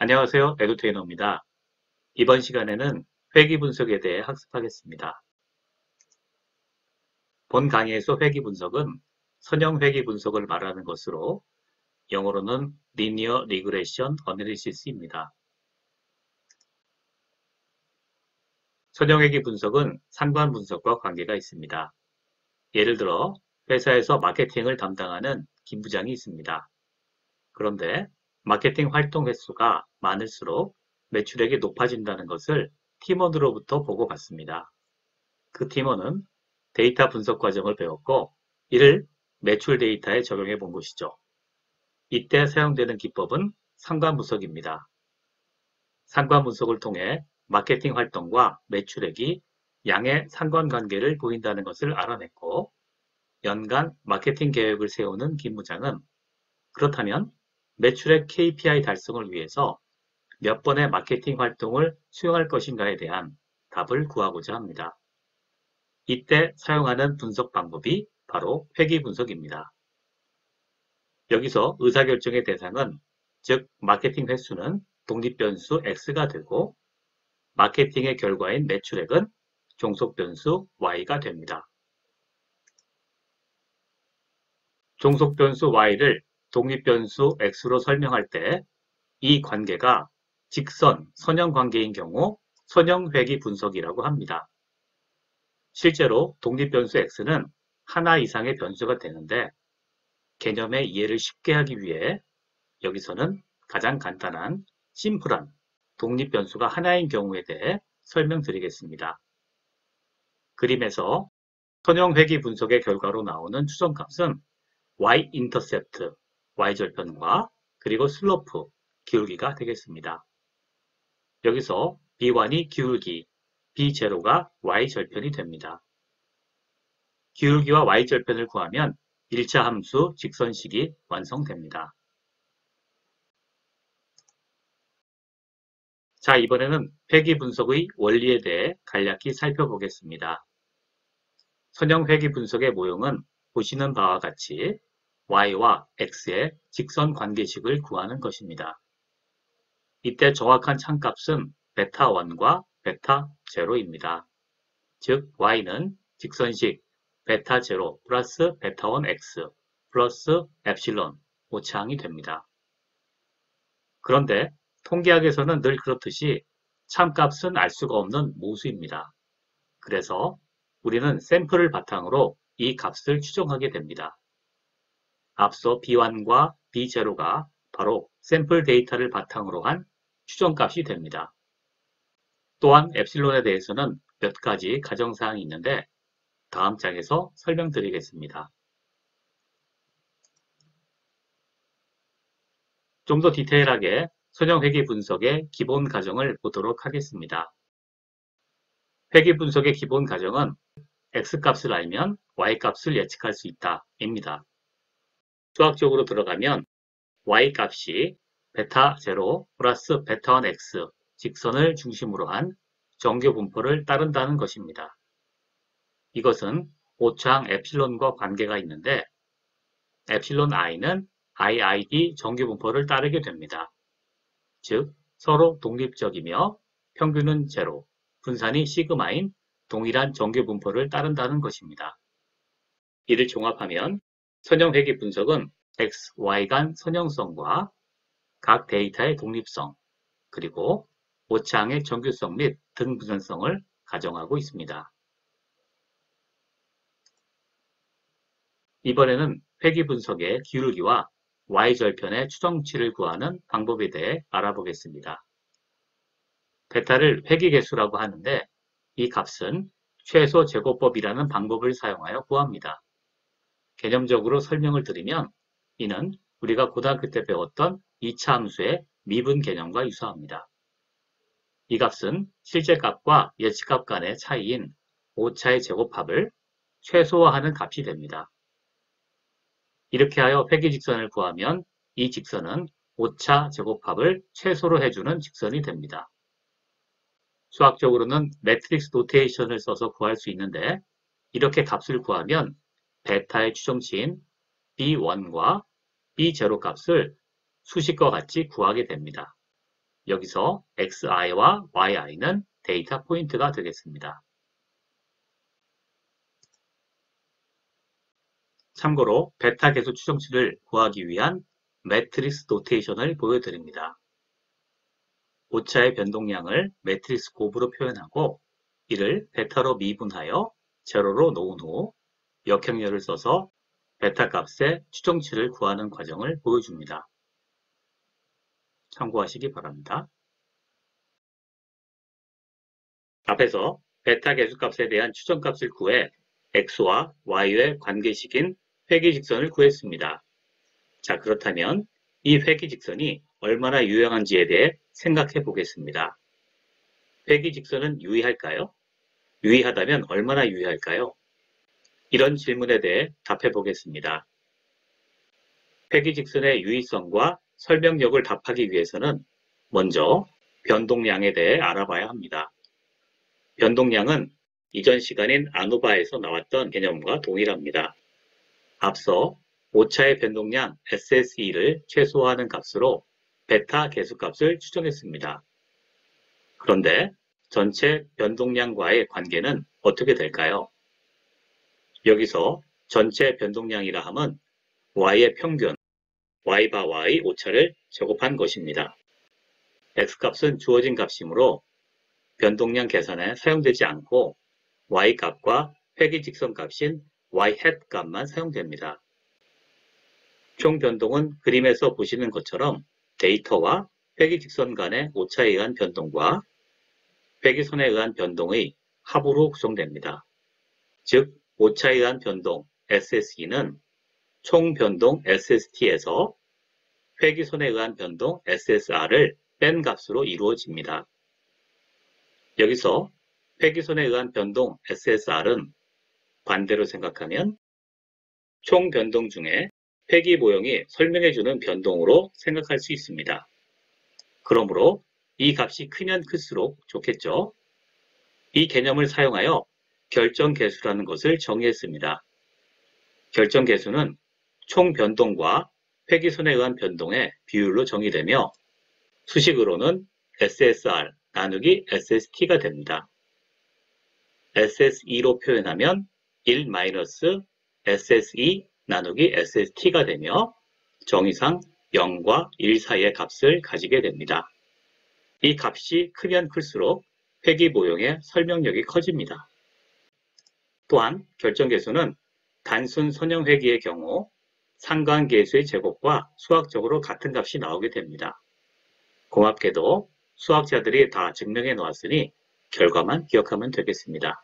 안녕하세요. 에듀테이너입니다. 이번 시간에는 회귀 분석에 대해 학습하겠습니다. 본 강의에서 회귀 분석은 선형 회귀 분석을 말하는 것으로 영어로는 Linear Regression Analysis입니다. 선형 회귀 분석은 상관 분석과 관계가 있습니다. 예를 들어 회사에서 마케팅을 담당하는 김 부장이 있습니다. 그런데 마케팅 활동 횟수가 많을수록 매출액이 높아진다는 것을 팀원으로부터 보고받습니다. 그 팀원은 데이터 분석 과정을 배웠고 이를 매출 데이터에 적용해 본 것이죠. 이때 사용되는 기법은 상관 분석입니다. 상관 분석을 통해 마케팅 활동과 매출액이 양의 상관관계를 보인다는 것을 알아냈고 연간 마케팅 계획을 세우는 김 부장은 그렇다면 매출액 KPI 달성을 위해서 몇 번의 마케팅 활동을 수행할 것인가에 대한 답을 구하고자 합니다. 이때 사용하는 분석 방법이 바로 회귀 분석입니다. 여기서 의사결정의 대상은 즉 마케팅 횟수는 독립변수 X가 되고 마케팅의 결과인 매출액은 종속변수 Y가 됩니다. 종속변수 Y를 독립변수 X로 설명할 때 이 관계가 직선, 선형 관계인 경우 선형 회귀 분석이라고 합니다. 실제로 독립변수 X는 하나 이상의 변수가 되는데 개념의 이해를 쉽게 하기 위해 여기서는 가장 간단한 심플한 독립변수가 하나인 경우에 대해 설명드리겠습니다. 그림에서 선형 회귀 분석의 결과로 나오는 추정값은 y-인터셉트, y절편과 그리고 슬로프, 기울기가 되겠습니다. 여기서 b1이 기울기, b0가 y절편이 됩니다. 기울기와 y절편을 구하면 1차 함수 직선식이 완성됩니다. 자, 이번에는 회귀 분석의 원리에 대해 간략히 살펴보겠습니다. 선형 회귀 분석의 모형은 보시는 바와 같이 y와 x의 직선 관계식을 구하는 것입니다. 이때 정확한 참값은 베타1과 베타0입니다. 즉 y는 직선식 베타0 플러스 베타1x 플러스 엡실론 오차항이 됩니다. 그런데 통계학에서는 늘 그렇듯이 참값은 알 수가 없는 모수입니다. 그래서 우리는 샘플을 바탕으로 이 값을 추정하게 됩니다. 앞서 B1과 B0가 바로 샘플 데이터를 바탕으로 한 추정값이 됩니다. 또한 엡실론에 대해서는 몇 가지 가정사항이 있는데 다음 장에서 설명드리겠습니다. 좀 더 디테일하게 선형 회귀 분석의 기본 가정을 보도록 하겠습니다. 회귀 분석의 기본 가정은 X값을 알면 Y값을 예측할 수 있다 입니다. 수학적으로 들어가면 Y값이 베타0 플러스 베타1x 직선을 중심으로 한 정규 분포를 따른다는 것입니다. 이것은 오차항 엡실론과 관계가 있는데 엡실론 i는 iid 정규 분포를 따르게 됩니다. 즉 서로 독립적이며 평균은 제로, 분산이 시그마인 동일한 정규 분포를 따른다는 것입니다. 이를 종합하면 선형 회귀 분석은 x, y 간 선형성과 각 데이터의 독립성, 그리고 오차항의 정규성 및 등분산성을 가정하고 있습니다. 이번에는 회귀 분석의 기울기와 y절편의 추정치를 구하는 방법에 대해 알아보겠습니다. 베타를 회귀계수라고 하는데 이 값은 최소 제곱법이라는 방법을 사용하여 구합니다. 개념적으로 설명을 드리면 이는 우리가 고등학교 때 배웠던 2차 함수의 미분 개념과 유사합니다. 이 값은 실제 값과 예측값 간의 차이인 오차의 제곱합을 최소화하는 값이 됩니다. 이렇게 하여 회귀직선을 구하면 이 직선은 오차 제곱합을 최소로 해주는 직선이 됩니다. 수학적으로는 매트릭스 노테이션을 써서 구할 수 있는데 이렇게 값을 구하면 베타의 추정치인 B1과 B0 값을 수식과 같이 구하게 됩니다. 여기서 xi와 yi는 데이터 포인트가 되겠습니다. 참고로 베타 계수 추정치를 구하기 위한 매트릭스 노테이션을 보여드립니다. 오차의 변동량을 매트릭스 곱으로 표현하고 이를 베타로 미분하여 제로로 놓은 후 역행렬을 써서 베타 값의 추정치를 구하는 과정을 보여줍니다. 참고하시기 바랍니다. 앞에서 베타 계수값에 대한 추정값을 구해 x와 y의 관계식인 회귀직선을 구했습니다. 자, 그렇다면 이 회귀직선이 얼마나 유용한지에 대해 생각해 보겠습니다. 회귀직선은 유의할까요? 유의하다면 얼마나 유의할까요? 이런 질문에 대해 답해 보겠습니다. 회귀직선의 유의성과 설명력을 답하기 위해서는 먼저 변동량에 대해 알아봐야 합니다. 변동량은 이전 시간인 아노바에서 나왔던 개념과 동일합니다. 앞서 오차의 변동량 SSE를 최소화하는 값으로 베타 계수값을 추정했습니다. 그런데 전체 변동량과의 관계는 어떻게 될까요? 여기서 전체 변동량이라 함은 y의 평균, y바와의 오차를 제곱한 것입니다. x값은 주어진 값이므로 변동량 계산에 사용되지 않고 y값과 회귀직선 값인 y hat 값만 사용됩니다. 총 변동은 그림에서 보시는 것처럼 데이터와 회귀직선 간의 오차에 의한 변동과 회귀선에 의한 변동의 합으로 구성됩니다. 즉, 오차에 의한 변동 SSE는 총 변동 SST에서 회귀선에 의한 변동 SSR을 뺀 값으로 이루어집니다. 여기서 회귀선에 의한 변동 SSR은 반대로 생각하면 총 변동 중에 회귀 모형이 설명해주는 변동으로 생각할 수 있습니다. 그러므로 이 값이 크면 클수록 좋겠죠. 이 개념을 사용하여 결정계수라는 것을 정의했습니다. 결정계수는 총 변동과 회귀선에 의한 변동의 비율로 정의되며 수식으로는 SSR 나누기 SST가 됩니다. SSE로 표현하면 1-SSE 나누기 SST가 되며 정의상 0과 1 사이의 값을 가지게 됩니다. 이 값이 크면 클수록 회귀 모형의 설명력이 커집니다. 또한 결정계수는 단순 선형 회귀의 경우 상관계수의 제곱과 수학적으로 같은 값이 나오게 됩니다. 고맙게도 수학자들이 다 증명해 놓았으니 결과만 기억하면 되겠습니다.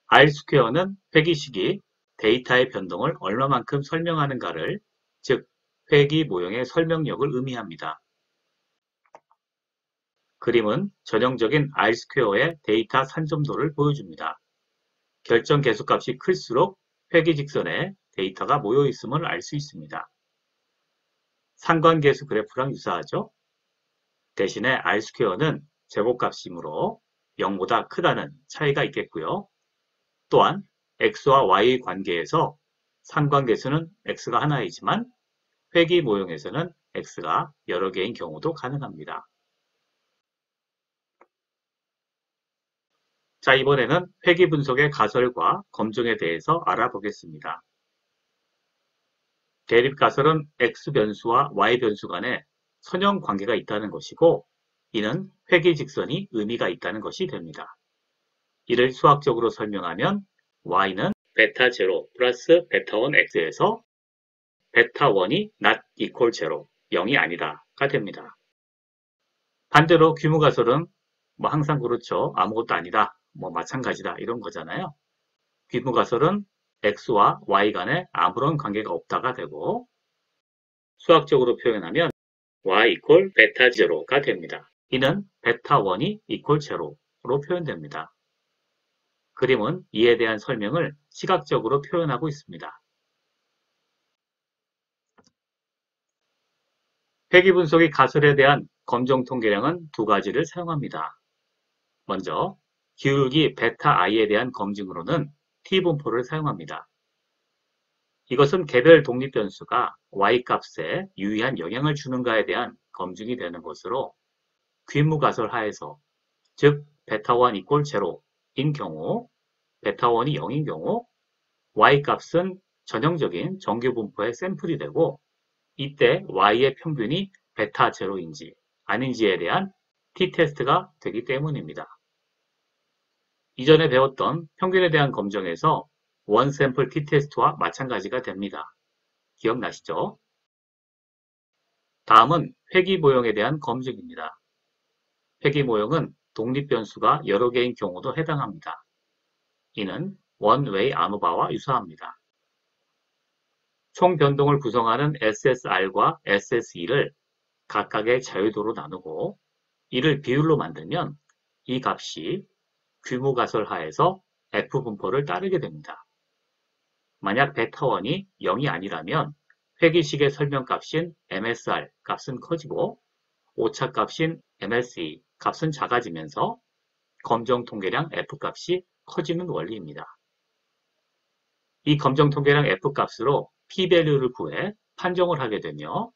R스퀘어는 회귀식이 데이터의 변동을 얼마만큼 설명하는가를, 즉 회귀 모형의 설명력을 의미합니다. 그림은 전형적인 R스퀘어의 데이터 산점도를 보여줍니다. 결정 계수값이 클수록 회귀직선에 데이터가 모여 있음을 알 수 있습니다. 상관계수 그래프랑 유사하죠? 대신에 R스퀘어는 제곱값이므로 0보다 크다는 차이가 있겠고요. 또한 x와 y의 관계에서 상관계수는 x가 하나이지만 회귀 모형에서는 x가 여러 개인 경우도 가능합니다. 자, 이번에는 회귀 분석의 가설과 검증에 대해서 알아보겠습니다. 대립가설은 x변수와 y변수 간에 선형 관계가 있다는 것이고, 이는 회귀직선이 의미가 있다는 것이 됩니다. 이를 수학적으로 설명하면 y는 베타0 플러스 베타1x에서 베타1이 not equal 0, 0이 아니다가 됩니다. 반대로 규모가설은 항상 그렇죠. 아무것도 아니다, 마찬가지다 이런 거잖아요. 규모가설은 x와 y 간에 아무런 관계가 없다가 되고, 수학적으로 표현하면 y equal 베타0가 됩니다. 이는 베타1이 equal 0로 표현됩니다. 그림은 이에 대한 설명을 시각적으로 표현하고 있습니다. 회귀 분석의 가설에 대한 검정 통계량은 두 가지를 사용합니다. 먼저 기울기 베타 i에 대한 검증으로는 t분포를 사용합니다. 이것은 개별 독립변수가 y값에 유의한 영향을 주는가에 대한 검증이 되는 것으로 귀무가설 하에서, 즉 베타1 이퀄 0인 경우, 베타1이 0인 경우 y값은 전형적인 정규 분포의 샘플이 되고, 이때 y의 평균이 베타 제로인지 아닌지에 대한 t-테스트가 되기 때문입니다. 이전에 배웠던 평균에 대한 검정에서 원 샘플 t-테스트와 마찬가지가 됩니다. 기억나시죠? 다음은 회귀모형에 대한 검증입니다. 회귀모형은 독립변수가 여러 개인 경우도 해당합니다. 이는 원웨이 아노바와 유사합니다. 총 변동을 구성하는 SSR과 SSE를 각각의 자유도로 나누고 이를 비율로 만들면 이 값이 규모가설 하에서 F분포를 따르게 됩니다. 만약 베타1이 0이 아니라면 회귀식의 설명값인 MSR 값은 커지고 오차값인 MLC 값은 작아지면서 검정통계량 F값이 커지는 원리입니다. 이 검정통계량 F값으로 P-밸류를 구해 판정을 하게 되며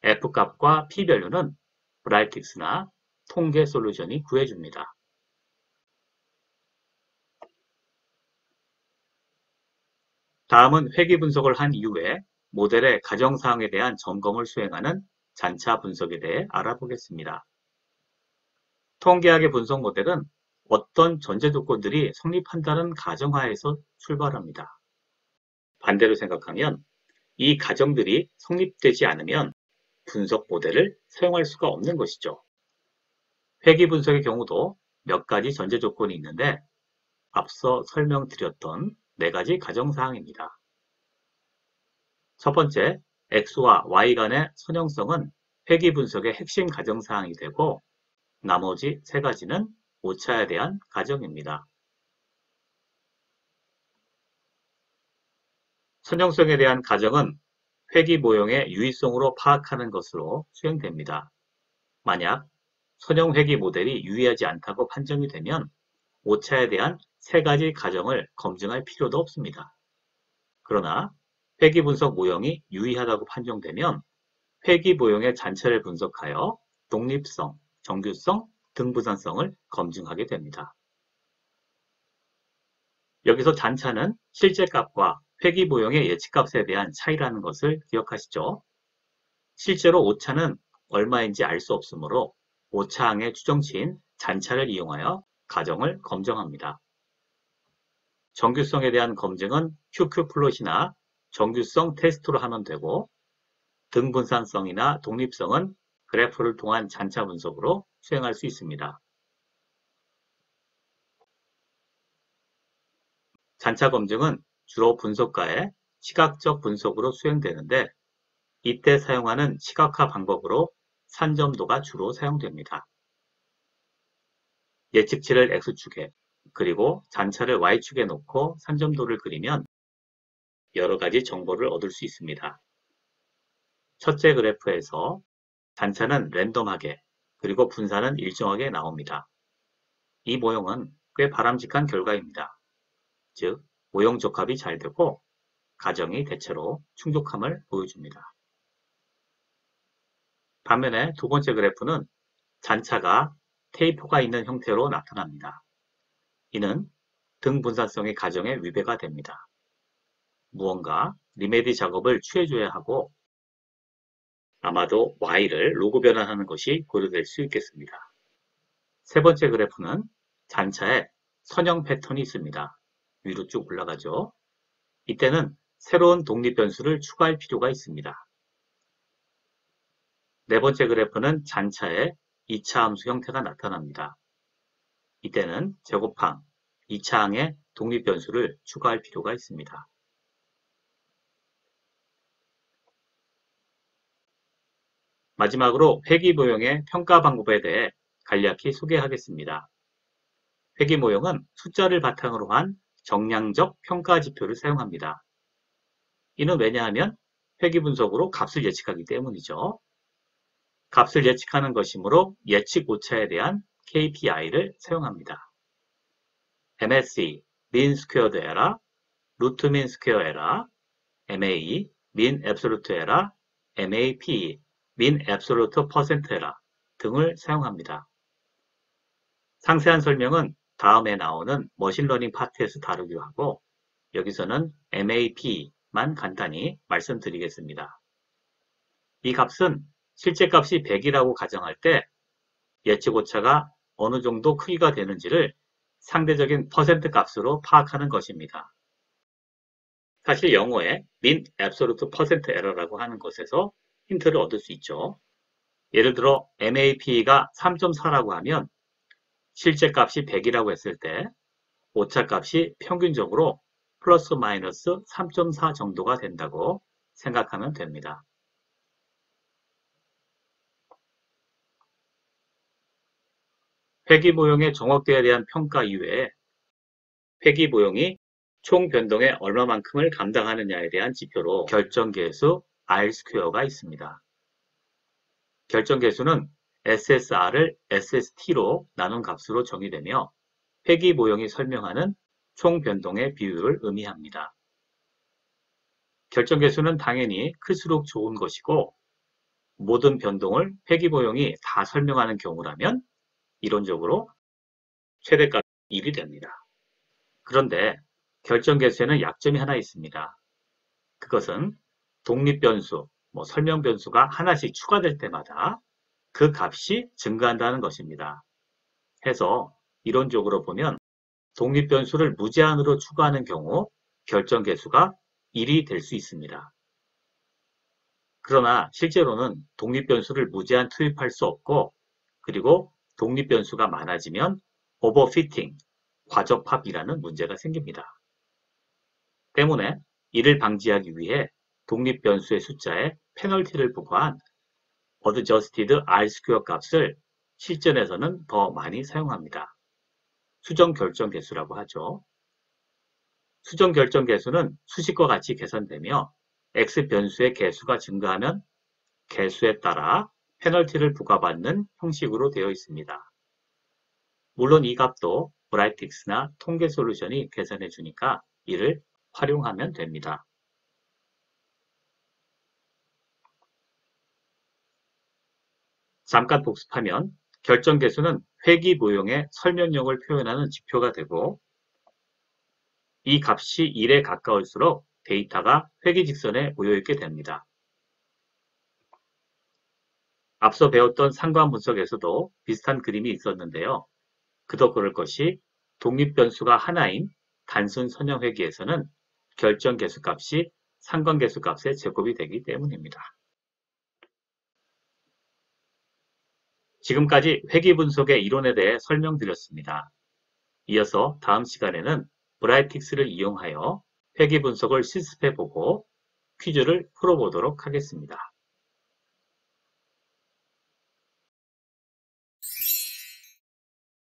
F값과 P-밸류는 브라이틱스나 통계 솔루션이 구해줍니다. 다음은 회귀 분석을 한 이후에 모델의 가정사항에 대한 점검을 수행하는 잔차 분석에 대해 알아보겠습니다. 통계학의 분석 모델은 어떤 전제 조건들이 성립한다는 가정하에서 출발합니다. 반대로 생각하면 이 가정들이 성립되지 않으면 분석 모델을 사용할 수가 없는 것이죠. 회귀 분석의 경우도 몇 가지 전제 조건이 있는데 앞서 설명드렸던 4가지 가정사항입니다. 첫 번째, X와 Y 간의 선형성은 회귀 분석의 핵심 가정사항이 되고 나머지 3가지는 오차에 대한 가정입니다. 선형성에 대한 가정은 회귀 모형의 유의성으로 파악하는 것으로 수행됩니다. 만약 선형 회귀 모델이 유의하지 않다고 판정이 되면 오차에 대한 3가지 가정을 검증할 필요도 없습니다. 그러나 회귀 분석 모형이 유의하다고 판정되면 회귀 모형의 잔차를 분석하여 독립성, 정규성, 등분산성을 검증하게 됩니다. 여기서 잔차는 실제 값과 회귀 모형의 예측값에 대한 차이라는 것을 기억하시죠? 실제로 오차는 얼마인지 알 수 없으므로 오차항의 추정치인 잔차를 이용하여 가정을 검증합니다. 정규성에 대한 검증은 QQ플롯이나 정규성 테스트로 하면 되고 등분산성이나 독립성은 그래프를 통한 잔차 분석으로 수행할 수 있습니다. 잔차 검증은 주로 분석가의 시각적 분석으로 수행되는데 이때 사용하는 시각화 방법으로 산점도가 주로 사용됩니다. 예측치를 X축에 그리고 잔차를 Y축에 놓고 산점도를 그리면 여러 가지 정보를 얻을 수 있습니다. 첫째 그래프에서 잔차는 랜덤하게 그리고 분산은 일정하게 나옵니다. 이 모형은 꽤 바람직한 결과입니다. 즉, 모형 적합이 잘 되고 가정이 대체로 충족함을 보여줍니다. 반면에 두 번째 그래프는 잔차가 테이퍼가 있는 형태로 나타납니다. 이는 등분산성의 가정에 위배가 됩니다. 무언가 리메디 작업을 취해줘야 하고 아마도 y를 로그 변환하는 것이 고려될 수 있겠습니다. 세 번째 그래프는 잔차에 선형 패턴이 있습니다. 위로 쭉 올라가죠. 이때는 새로운 독립 변수를 추가할 필요가 있습니다. 네 번째 그래프는 잔차에 2차 함수 형태가 나타납니다. 이때는 제곱항, 2차 항에 독립 변수를 추가할 필요가 있습니다. 마지막으로 회귀 모형의 평가 방법에 대해 간략히 소개하겠습니다. 회귀 모형은 숫자를 바탕으로 한 정량적 평가 지표를 사용합니다. 이는 왜냐하면 회귀 분석으로 값을 예측하기 때문이죠. 값을 예측하는 것이므로 예측 오차에 대한 KPI를 사용합니다. MSE, Mean Squared Error, Root Mean Square Error, MA, mean absolute error, MAPE, mean absolute percent error 등을 사용합니다. 상세한 설명은 다음에 나오는 머신러닝 파트에서 다루기로 하고 여기서는 MAP만 간단히 말씀드리겠습니다. 이 값은 실제 값이 100이라고 가정할 때 예측 오차가 어느 정도 크기가 되는지를 상대적인 퍼센트 값으로 파악하는 것입니다. 사실 영어에 mean absolute percent error라고 하는 것에서 힌트를 얻을 수 있죠. 예를 들어 MAP가 3.4라고 하면 실제 값이 100이라고 했을 때 오차 값이 평균적으로 플러스 마이너스 3.4 정도가 된다고 생각하면 됩니다. 회귀보용의 정확도에 대한 평가 이외에 회귀보용이 총 변동의 얼마만큼을 감당하느냐에 대한 지표로 결정계수 R2가 있습니다. 결정계수는 SSR을 SST로 나눈 값으로 정의되며 회귀보용이 설명하는 총 변동의 비율을 의미합니다. 결정계수는 당연히 클수록 좋은 것이고 모든 변동을 회귀보용이 다 설명하는 경우라면 이론적으로 최대값 1이 됩니다. 그런데 결정계수에는 약점이 하나 있습니다. 그것은 독립변수, 설명변수가 하나씩 추가될 때마다 그 값이 증가한다는 것입니다. 해서 이론적으로 보면 독립변수를 무제한으로 추가하는 경우 결정계수가 1이 될 수 있습니다. 그러나 실제로는 독립변수를 무제한 투입할 수 없고 그리고 독립변수가 많아지면 오버피팅, 과접합이라는 문제가 생깁니다. 때문에 이를 방지하기 위해 독립변수의 숫자에 페널티를 부과한 어드저스티드 R2 값을 실전에서는 더 많이 사용합니다. 수정결정계수라고 하죠. 수정결정계수는 수식과 같이 계산되며 X변수의 개수가 증가하면 개수에 따라 페널티를 부과받는 형식으로 되어 있습니다. 물론 이 값도 브라이틱스나 통계 솔루션이 계산해 주니까 이를 활용하면 됩니다. 잠깐 복습하면 결정계수는 회귀보용의 설명력을 표현하는 지표가 되고 이 값이 1에 가까울수록 데이터가 회귀직선에 모여있게 됩니다. 앞서 배웠던 상관분석에서도 비슷한 그림이 있었는데요. 그도 그럴 것이 독립변수가 하나인 단순 선형회귀에서는 결정계수 값이 상관계수 값의 제곱이 되기 때문입니다. 지금까지 회귀분석의 이론에 대해 설명드렸습니다. 이어서 다음 시간에는 브라이틱스를 이용하여 회귀분석을 실습해보고 퀴즈를 풀어보도록 하겠습니다.